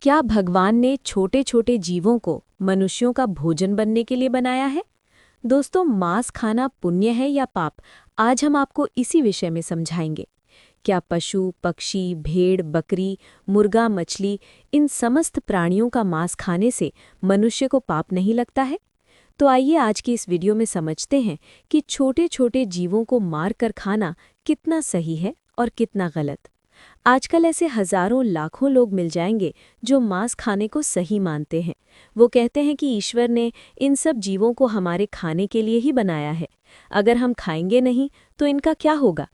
क्या भगवान ने छोटे छोटे जीवों को मनुष्यों का भोजन बनने के लिए बनाया है? दोस्तों, मांस खाना पुण्य है या पाप? आज हम आपको इसी विषय में समझाएंगे। क्या पशु, पक्षी, भेड़, बकरी, मुर्गा, मछली, इन समस्त प्राणियों का मांस खाने से मनुष्य को पाप नहीं लगता है? तो आइए आज की इस वीडियो में समझते हैं कि छोटे छोटे जीवों को मार कर खाना कितना सही है और कितना गलत। आजकल ऐसे हजारों लाखों लोग मिल जाएंगे जो मांस खाने को सही मानते हैं। वो कहते हैं कि ईश्वर ने इन सब जीवों को हमारे खाने के लिए ही बनाया है। अगर हम खाएंगे नहीं तो इनका क्या होगा?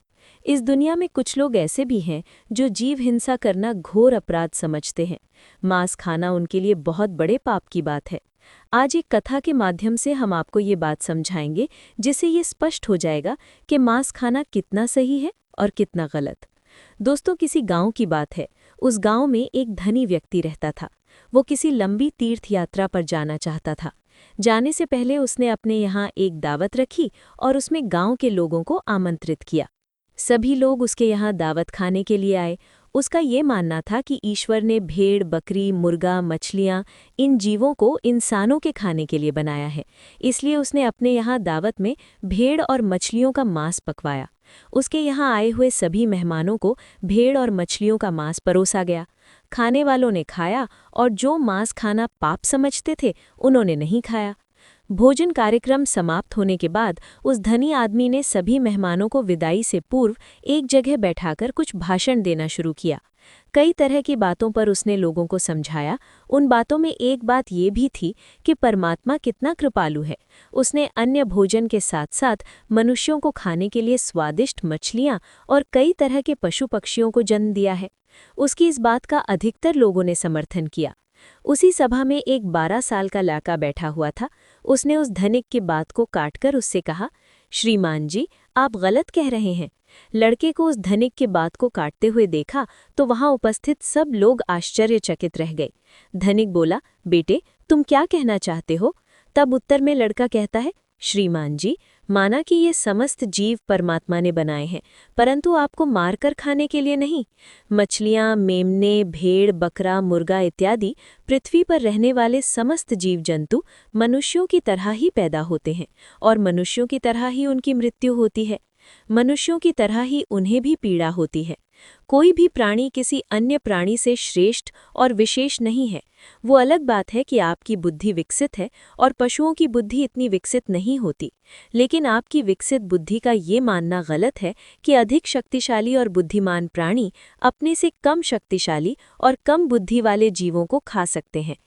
इस दुनिया में कुछ लोग ऐसे भी हैं जो जीव हिंसा करना घोर अपराध समझते हैं। मांस खाना उनके लिए बहुत बड़े पाप की बात है। आज एक कथा के माध्यम से हम आपको ये बात समझाएंगे जिससे ये स्पष्ट हो जाएगा कि मांस खाना कितना सही है और कितना गलत। दोस्तों, किसी गांव की बात है। उस गांव में एक धनी व्यक्ति रहता था। वो किसी लंबी तीर्थ यात्रा पर जाना चाहता था। जाने से पहले उसने अपने यहाँ एक दावत रखी और उसमें गांव के लोगों को आमंत्रित किया। सभी लोग उसके यहाँ दावत खाने के लिए आए। उसका ये मानना था कि ईश्वर ने भेड़, बकरी, मुर्गा, मछलियाँ, इन जीवों को इंसानों के खाने के लिए बनाया है। इसलिए उसने अपने यहाँ दावत में भेड़ और मछलियों का मांस पकवाया। उसके यहाँ आए हुए सभी मेहमानों को भेड़ और मछलियों का मांस परोसा गया। खाने वालों ने खाया और जो मांस खाना पाप समझते थे उन्होंने नहीं खाया। भोजन कार्यक्रम समाप्त होने के बाद उस धनी आदमी ने सभी मेहमानों को विदाई से पूर्व एक जगह बैठाकर कुछ भाषण देना शुरू किया। कई तरह की बातों पर उसने लोगों को समझाया। उन बातों में एक बात ये भी थी कि परमात्मा कितना कृपालु है। उसने अन्य भोजन के साथ साथ मनुष्यों को खाने के लिए स्वादिष्ट मछलियाँ और कई तरह के पशु पक्षियों को जन्म दिया है। उसकी इस बात का अधिकतर लोगों ने समर्थन किया। उसी सभा में एक 12 साल का लड़का बैठा हुआ था। उसने उस धनिक की बात को काटकर उससे कहा, श्रीमान जी, आप गलत कह रहे हैं। लड़के को उस धनिक की बात को काटते हुए देखा तो वहां उपस्थित सब लोग आश्चर्यचकित रह गए। धनिक बोला, बेटे, तुम क्या कहना चाहते हो? तब उत्तर में लड़का कहता है, श्रीमान जी, माना कि ये समस्त जीव परमात्मा ने बनाए हैं, परंतु आपको मारकर खाने के लिए नहीं। मछलियाँ, मेमने, भेड़, बकरा, मुर्गा इत्यादि पृथ्वी पर रहने वाले समस्त जीव जंतु मनुष्यों की तरह ही पैदा होते हैं और मनुष्यों की तरह ही उनकी मृत्यु होती है। मनुष्यों की तरह ही उन्हें भी पीड़ा होती है। कोई भी प्राणी किसी अन्य प्राणी से श्रेष्ठ और विशेष नहीं है। वो अलग बात है कि आपकी बुद्धि विकसित है और पशुओं की बुद्धि इतनी विकसित नहीं होती। लेकिन आपकी विकसित बुद्धि का ये मानना गलत है कि अधिक शक्तिशाली और बुद्धिमान प्राणी अपने से कम शक्तिशाली और कम बुद्धि वाले जीवों को खा सकते हैं।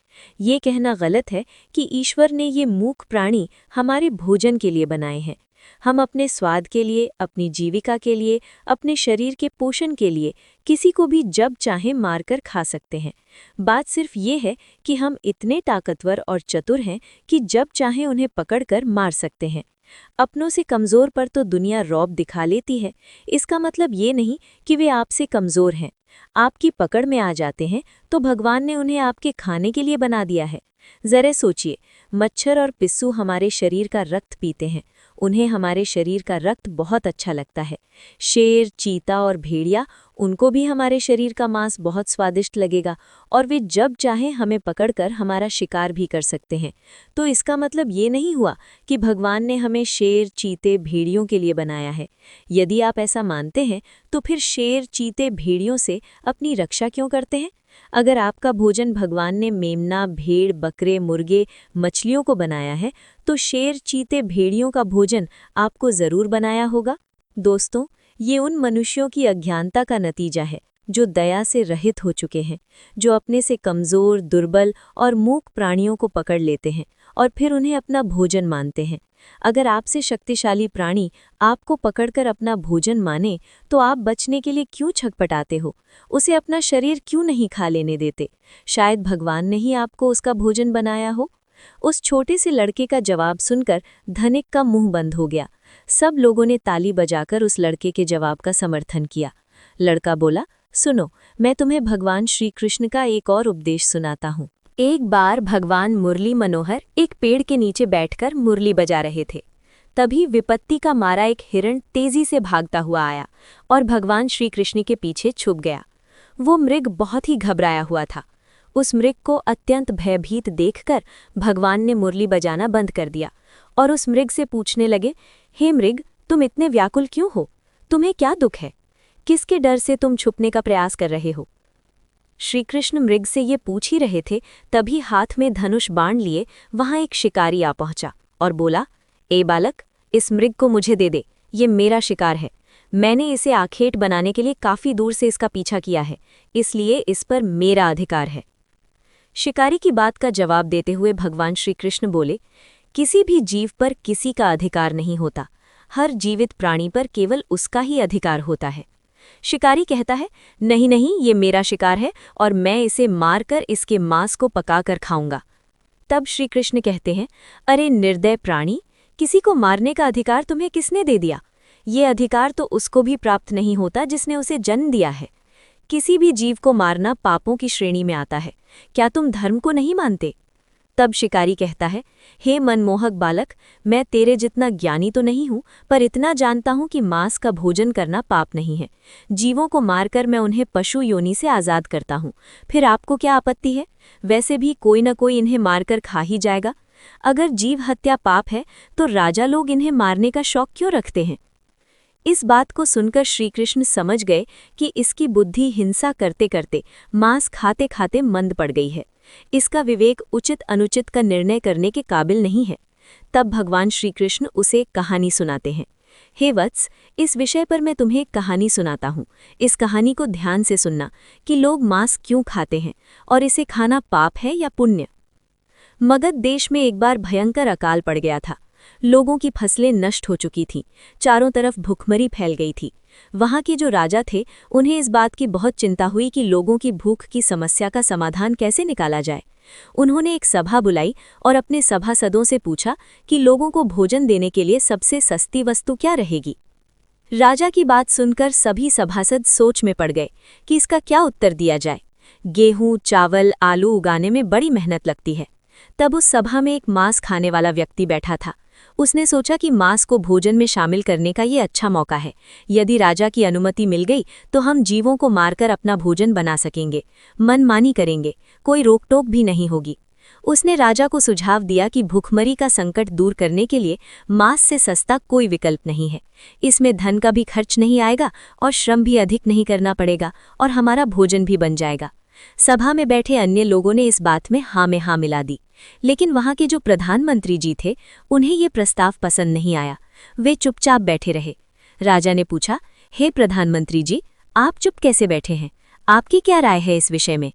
ये कहना गलत है कि ईश्वर ने ये मूक प्राणी हमारे भोजन के लिए बनाए हैं। हम अपने स्वाद के लिए, अपनी जीविका के लिए, अपने शरीर के पोषण के लिए किसी को भी जब चाहें मारकर खा सकते हैं। बात सिर्फ ये है कि हम इतने ताकतवर और चतुर हैं कि जब चाहें उन्हें पकड़कर मार सकते हैं। अपनों से कमज़ोर पर तो दुनिया रौब दिखा लेती है। इसका मतलब ये नहीं कि वे आपसे कमज़ोर हैं। आपकी पकड़ में आ जाते हैं तो भगवान ने उन्हें आपके खाने के लिए बना दिया है। ज़रा सोचिए, मच्छर और पिस्सू हमारे शरीर का रक्त पीते हैं। उन्हें हमारे शरीर का रक्त बहुत अच्छा लगता है। शेर, चीता और भेड़िया, उनको भी हमारे शरीर का मांस बहुत स्वादिष्ट लगेगा और वे जब चाहें हमें पकड़कर हमारा शिकार भी कर सकते हैं। तो इसका मतलब ये नहीं हुआ कि भगवान ने हमें शेर, चीते, भेड़ियों के लिए बनाया है। यदि आप ऐसा मानते हैं तो फिर शेर, चीते, भेड़ियों से अपनी रक्षा क्यों करते हैं? अगर आपका भोजन भगवान ने मेमना, भेड़, बकरे, मुर्गे, मछलियों को बनाया है तो शेर, चीते, भेड़ियों का भोजन आपको जरूर बनाया होगा। दोस्तों, ये उन मनुष्यों की अज्ञानता का नतीजा है जो दया से रहित हो चुके हैं, जो अपने से कमज़ोर, दुर्बल और मूक प्राणियों को पकड़ लेते हैं और फिर उन्हें अपना भोजन मानते हैं। अगर आपसे शक्तिशाली प्राणी आपको पकड़कर अपना भोजन माने तो आप बचने के लिए क्यों छटपटाते हो? उसे अपना शरीर क्यों नहीं खा लेने देते? शायद भगवान ने ही आपको उसका भोजन बनाया हो। उस छोटे से लड़के का जवाब सुनकर धनिक का मुंह बंद हो गया। सब लोगों ने ताली बजाकर उस लड़के के जवाब का समर्थन किया। लड़का बोला, सुनो, मैं तुम्हें भगवान श्री कृष्ण का एक और उपदेश सुनाता हूँ। एक बार भगवान मुरली मनोहर एक पेड़ के नीचे बैठकर मुरली बजा रहे थे। तभी विपत्ति का मारा एक हिरण तेजी से भागता हुआ आया और भगवान श्री कृष्ण के पीछे छुप गया। वो मृग बहुत ही घबराया हुआ था। उस मृग को अत्यंत भयभीत देखकर भगवान ने मुरली बजाना बंद कर दिया और उस मृग से पूछने लगे, हे मृग, तुम इतने व्याकुल क्यों हो? तुम्हें क्या दुख है? किसके डर से तुम छुपने का प्रयास कर रहे हो? श्रीकृष्ण मृग से ये पूछ ही रहे थे, तभी हाथ में धनुष बाण लिए वहां एक शिकारी आ पहुंचा और बोला, ए बालक, इस मृग को मुझे दे दे, ये मेरा शिकार है। मैंने इसे आखेट बनाने के लिए काफी दूर से इसका पीछा किया है, इसलिए इस पर मेरा अधिकार है। शिकारी की बात का जवाब देते हुए भगवान श्रीकृष्ण बोले, किसी भी जीव पर किसी का अधिकार नहीं होता, हर जीवित प्राणी पर केवल उसका ही अधिकार होता है। शिकारी कहता है, नहीं नहीं, ये मेरा शिकार है और मैं इसे मारकर इसके मांस को पकाकर खाऊंगा। तब श्री कृष्ण कहते हैं, अरे निर्दय प्राणी, किसी को मारने का अधिकार तुम्हें किसने दे दिया? ये अधिकार तो उसको भी प्राप्त नहीं होता जिसने उसे जन्म दिया है। किसी भी जीव को मारना पापों की श्रेणी में आता है। क्या तुम धर्म को नहीं मानते? तब शिकारी कहता है, हे मनमोहक बालक, मैं तेरे जितना ज्ञानी तो नहीं हूं, पर इतना जानता हूं कि मांस का भोजन करना पाप नहीं है। जीवों को मारकर मैं उन्हें पशु योनि से आज़ाद करता हूं। फिर आपको क्या आपत्ति है? वैसे भी कोई न कोई इन्हें मारकर खा ही जाएगा। अगर जीव हत्या पाप है तो राजा लोग इन्हें मारने का शौक क्यों रखते हैं? इस बात को सुनकर श्रीकृष्ण समझ गए कि इसकी बुद्धि हिंसा करते करते, मांस खाते खाते मंद पड़ गई है। इसका विवेक उचित अनुचित का निर्णय करने के काबिल नहीं है। तब भगवान श्रीकृष्ण उसे एक कहानी सुनाते हैं। हे वत्स, इस विषय पर मैं तुम्हें एक कहानी सुनाता हूँ। इस कहानी को ध्यान से सुनना कि लोग मांस क्यों खाते हैं और इसे खाना पाप है या पुण्य। मगध देश में एक बार भयंकर अकाल पड़ गया था। लोगों की फसलें नष्ट हो चुकी थीं, चारों तरफ भूखमरी फैल गई थी। वहां के जो राजा थे, उन्हें इस बात की बहुत चिंता हुई कि लोगों की भूख की समस्या का समाधान कैसे निकाला जाए। उन्होंने एक सभा बुलाई और अपने सभासदों से पूछा कि लोगों को भोजन देने के लिए सबसे सस्ती वस्तु क्या रहेगी। राजा की बात सुनकर सभी सभासद सोच में पड़ गए कि इसका क्या उत्तर दिया जाए। गेहूं, चावल, आलू उगाने में बड़ी मेहनत लगती है। तब उस सभा में एक मांस खाने वाला व्यक्ति बैठा था। उसने सोचा कि मांस को भोजन में शामिल करने का ये अच्छा मौका है। यदि राजा की अनुमति मिल गई तो हम जीवों को मारकर अपना भोजन बना सकेंगे, मनमानी करेंगे, कोई रोकटोक भी नहीं होगी। उसने राजा को सुझाव दिया कि भूखमरी का संकट दूर करने के लिए मांस से सस्ता कोई विकल्प नहीं है। इसमें धन का भी खर्च नहीं आएगा और श्रम भी अधिक नहीं करना पड़ेगा और हमारा भोजन भी बन जाएगा। सभा में बैठे अन्य लोगों ने इस बात में हाँ में हाँ मिला दी, लेकिन वहां के जो प्रधानमंत्री जी थे, उन्हें ये प्रस्ताव पसंद नहीं आया। वे चुपचाप बैठे रहे। राजा ने पूछा, हे प्रधानमंत्री जी, आप चुप कैसे बैठे हैं? आपकी क्या राय है इस विषय में?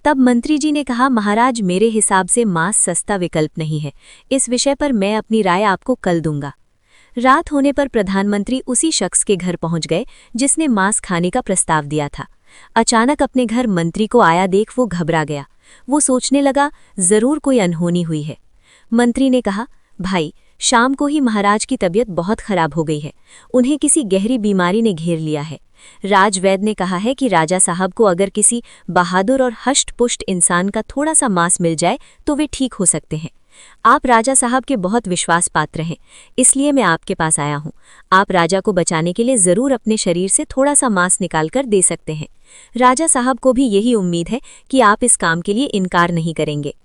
तब मंत्री जी ने कहा, महाराज, मेरे हिसाब से मांस सस्ता विकल्प नहीं है। इस विषय पर मैं अपनी राय आपको कल दूंगा। रात होने पर प्रधानमंत्री उसी शख्स के घर पहुंच गए जिसने मांस खाने का प्रस्ताव दिया था। अचानक अपने घर मंत्री को आया देख वो घबरा गया। वो सोचने लगा, जरूर कोई अनहोनी हुई है। मंत्री ने कहा, भाई, शाम को ही महाराज की तबीयत बहुत खराब हो गई है। उन्हें किसी गहरी बीमारी ने घेर लिया है। राजवैद्य ने कहा है कि राजा साहब को अगर किसी बहादुर और हष्ट-पुष्ट इंसान का थोड़ा सा मांस मिल जाए तो वे ठीक हो सकते हैं। आप राजा साहब के बहुत विश्वास पात्र हैं, इसलिए मैं आपके पास आया हूँ। आप राजा को बचाने के लिए जरूर अपने शरीर से थोड़ा सा मांस निकालकर दे सकते हैं। राजा साहब को भी यही उम्मीद है कि आप इस काम के लिए इनकार नहीं करेंगे।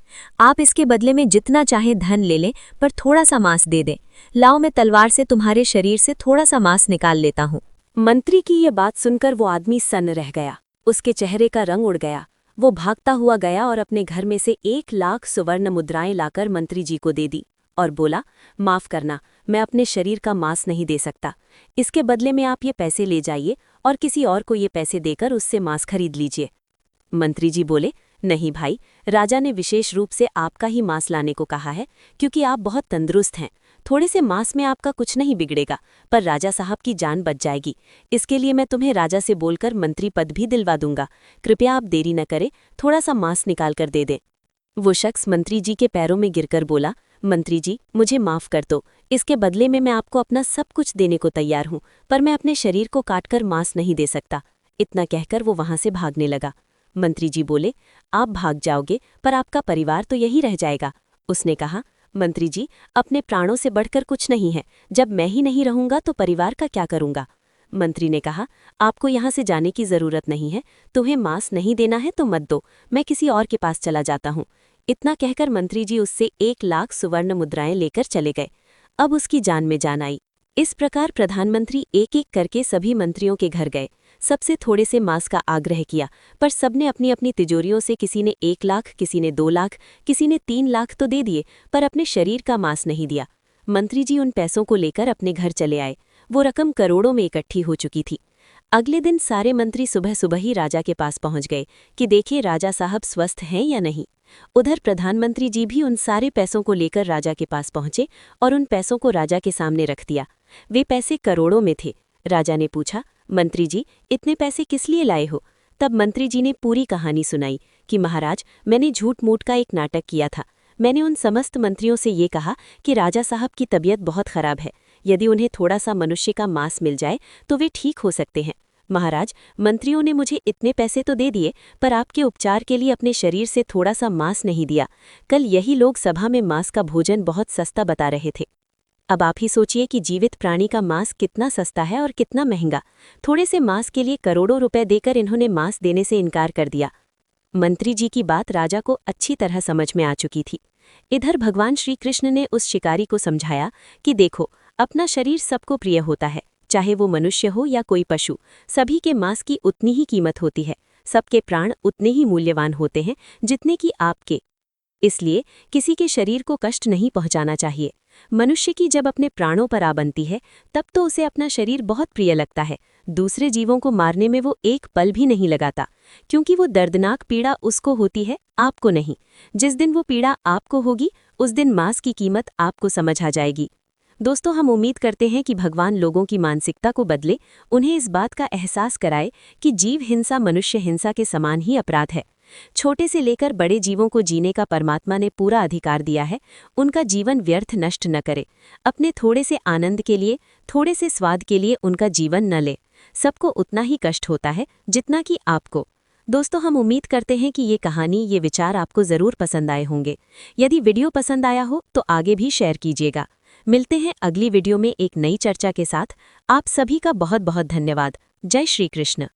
आप इसके बदले में जितना चाहे धन ले लें, पर थोड़ा सा मांस दे दें। लाओ, मैं तलवार से तुम्हारे शरीर से थोड़ा सा मांस निकाल लेता हूँ। मंत्री की ये बात सुनकर वो आदमी सन्न रह गया। उसके चेहरे का रंग उड़ गया। वो भागता हुआ गया और अपने घर में से 1,00,000 सुवर्ण मुद्राएं लाकर मंत्री जी को दे दी और बोला, माफ करना, मैं अपने शरीर का मांस नहीं दे सकता। इसके बदले में आप ये पैसे ले जाइए और किसी और को ये पैसे देकर उससे मांस खरीद लीजिए। मंत्री जी बोले, नहीं भाई, राजा ने विशेष रूप से आपका ही मांस लाने को कहा है, क्योंकि आप बहुत तंदुरुस्त हैं। थोड़े से मांस में आपका कुछ नहीं बिगड़ेगा, पर राजा साहब की जान बच जाएगी। इसके लिए मैं तुम्हें राजा से बोलकर मंत्री पद भी दिलवा दूंगा। कृपया आप देरी न करें, थोड़ा सा मांस निकाल कर दे दें। वो शख्स मंत्री जी के पैरों में गिरकर बोला, मंत्री जी, मुझे माफ कर दो। इसके बदले में मैं आपको अपना सब कुछ देने को तैयार हूँ, पर मैं अपने शरीर को काटकर मांस नहीं दे सकता। इतना कहकर वो वहां से भागने लगा। मंत्री जी बोले, आप भाग जाओगे, पर आपका परिवार तो यही रह जाएगा। उसने कहा, मंत्री जी, अपने प्राणों से बढ़कर कुछ नहीं है। जब मैं ही नहीं रहूंगा तो परिवार का क्या करूंगा? मंत्री ने कहा, आपको यहाँ से जाने की जरूरत नहीं है, तुम्हें मांस नहीं देना है तो मत दो, मैं किसी और के पास चला जाता हूँ। इतना कहकर मंत्री जी उससे 1 लाख सुवर्ण मुद्राएं लेकर चले गए। अब उसकी जान में जान आई। इस प्रकार प्रधानमंत्री एक एक करके सभी मंत्रियों के घर गए, सबसे थोड़े से मांस का आग्रह किया, पर सबने अपनी अपनी तिजोरियों से किसी ने 1 लाख, किसी ने 2 लाख, किसी ने 3 लाख तो दे दिए, पर अपने शरीर का मांस नहीं दिया। मंत्री जी उन पैसों को लेकर अपने घर चले आए। वो रकम करोड़ों में इकट्ठी हो चुकी थी। अगले दिन सारे मंत्री सुबह सुबह ही राजा के पास पहुंच गए कि देखिए राजा साहब स्वस्थ हैं या नहीं। उधर प्रधानमंत्री जी भी उन सारे पैसों को लेकर राजा के पास पहुंचे और उन पैसों को राजा के सामने रख दिया। वे पैसे करोड़ों में थे। राजा ने पूछा, मंत्री जी इतने पैसे किस लिए लाए हो? तब मंत्री जी ने पूरी कहानी सुनाई कि महाराज, मैंने झूठ मूठ का एक नाटक किया था। मैंने उन समस्त मंत्रियों से ये कहा कि राजा साहब की तबीयत बहुत खराब है, यदि उन्हें थोड़ा सा मनुष्य का मांस मिल जाए तो वे ठीक हो सकते हैं। महाराज, मंत्रियों ने मुझे इतने पैसे तो दे दिए, पर आपके उपचार के लिए अपने शरीर से थोड़ा सा मांस नहीं दिया। कल यही लोग सभा में मांस का भोजन बहुत सस्ता बता रहे थे। अब आप ही सोचिए कि जीवित प्राणी का मांस कितना सस्ता है और कितना महंगा। थोड़े से मांस के लिए करोड़ों रुपए देकर इन्होंने मांस देने से इनकार कर दिया। मंत्री जी की बात राजा को अच्छी तरह समझ में आ चुकी थी। इधर भगवान श्री कृष्ण ने उस शिकारी को समझाया कि देखो, अपना शरीर सबको प्रिय होता है, चाहे वो मनुष्य हो या कोई पशु। सभी के मांस की उतनी ही कीमत होती है, सबके प्राण उतने ही मूल्यवान होते हैं जितने कि आपके। इसलिए किसी के शरीर को कष्ट नहीं पहुंचाना चाहिए। मनुष्य की जब अपने प्राणों पर आ बनती है, तब तो उसे अपना शरीर बहुत प्रिय लगता है। दूसरे जीवों को मारने में वो एक पल भी नहीं लगाता, क्योंकि वो दर्दनाक पीड़ा उसको होती है, आपको नहीं। जिस दिन वो पीड़ा आपको होगी, उस दिन मांस की कीमत आपको समझ आ जाएगी। दोस्तों, हम उम्मीद करते हैं कि भगवान लोगों की मानसिकता को बदले, उन्हें इस बात का एहसास कराए कि जीव हिंसा मनुष्य हिंसा के समान ही अपराध है। छोटे से लेकर बड़े जीवों को जीने का परमात्मा ने पूरा अधिकार दिया है। उनका जीवन व्यर्थ नष्ट न करे। अपने थोड़े से आनंद के लिए, थोड़े से स्वाद के लिए उनका जीवन न ले। सबको उतना ही कष्ट होता है जितना कि आपको। दोस्तों, हम उम्मीद करते हैं कि ये कहानी, ये विचार आपको ज़रूर पसंद आए होंगे। यदि वीडियो पसंद आया हो तो आगे भी शेयर कीजिएगा। मिलते हैं अगली वीडियो में एक नई चर्चा के साथ। आप सभी का बहुत बहुत धन्यवाद। जय श्री कृष्ण।